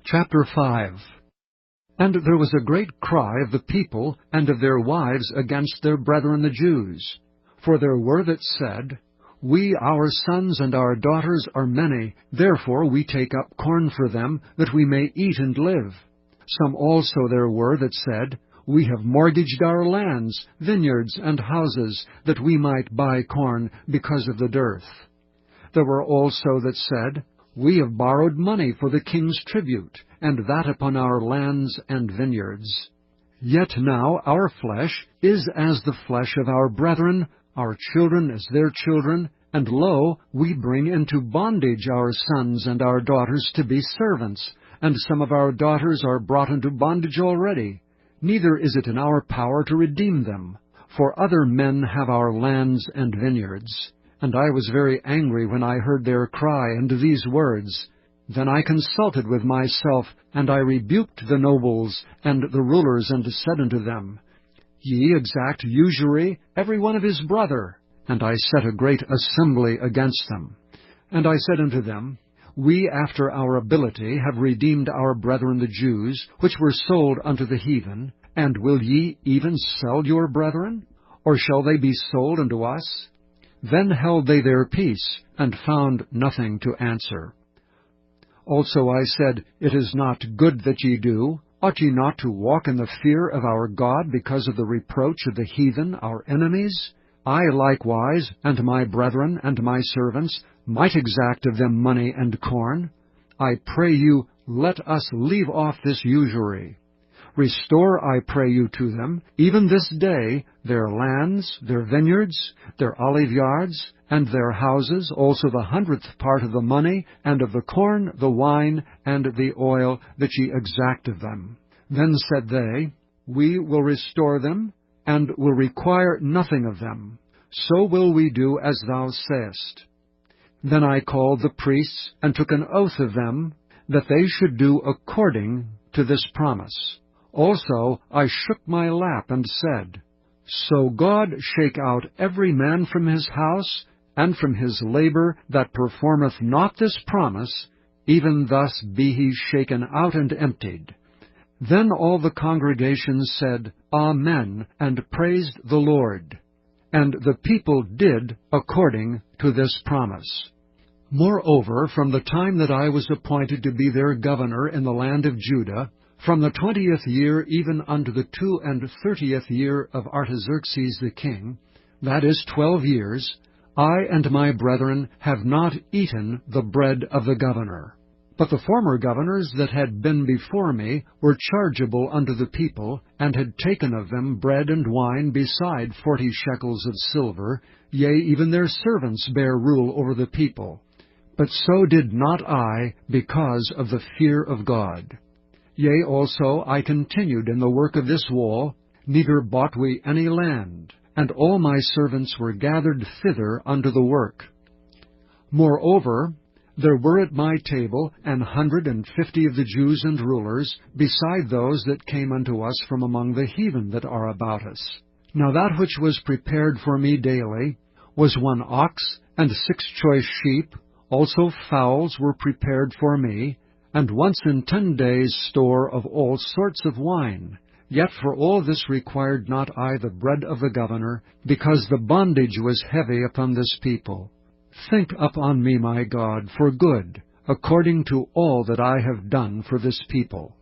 Chapter 5. And there was a great cry of the people and of their wives against their brethren the Jews. For there were that said, We, our sons and our daughters, are many, therefore we take up corn for them, that we may eat and live. Some also there were that said, We have mortgaged our lands, vineyards, and houses, that we might buy corn because of the dearth. There were also that said, We have borrowed money for the king's tribute, and that upon our lands and vineyards. Yet now our flesh is as the flesh of our brethren, our children as their children, and lo, we bring into bondage our sons and our daughters to be servants, and some of our daughters are brought into bondage already. Neither is it in our power to redeem them, for other men have our lands and vineyards. And I was very angry when I heard their cry and these words. Then I consulted with myself, and I rebuked the nobles and the rulers, and said unto them, Ye exact usury, every one of his brother. And I set a great assembly against them. And I said unto them, We after our ability have redeemed our brethren the Jews, which were sold unto the heathen. And will ye even sell your brethren? Or shall they be sold unto us? Then held they their peace, and found nothing to answer. Also I said, It is not good that ye do. Ought ye not to walk in the fear of our God because of the reproach of the heathen, our enemies? I likewise, and my brethren and my servants, might exact of them money and corn. I pray you, let us leave off this usury. Restore, I pray you, to them, even this day, their lands, their vineyards, their olive yards, and their houses, also the 100th part of the money, and of the corn, the wine, and the oil, that ye exact of them. Then said they, We will restore them, and will require nothing of them. So will we do as thou sayest. Then I called the priests, and took an oath of them, that they should do according to this promise. Also I shook my lap, and said, So God shake out every man from his house, and from his labor that performeth not this promise, even thus be he shaken out and emptied. Then all the congregation said, Amen, and praised the Lord. And the people did according to this promise. Moreover, from the time that I was appointed to be their governor in the land of Judah, from the 20th year even unto the 32nd year of Artaxerxes the king, that is 12 years, I and my brethren have not eaten the bread of the governor. But the former governors that had been before me were chargeable unto the people, and had taken of them bread and wine beside 40 shekels of silver, yea, even their servants bare rule over the people. But so did not I, because of the fear of God. Yea, also I continued in the work of this wall, neither bought we any land, and all my servants were gathered thither unto the work. Moreover, there were at my table 150 of the Jews and rulers, beside those that came unto us from among the heathen that are about us. Now that which was prepared for me daily was 1 ox, and 6 choice sheep, also fowls were prepared for me, and once in 10 days' store of all sorts of wine. Yet for all this required not I the bread of the governor, because the bondage was heavy upon this people. Think upon me, my God, for good, according to all that I have done for this people.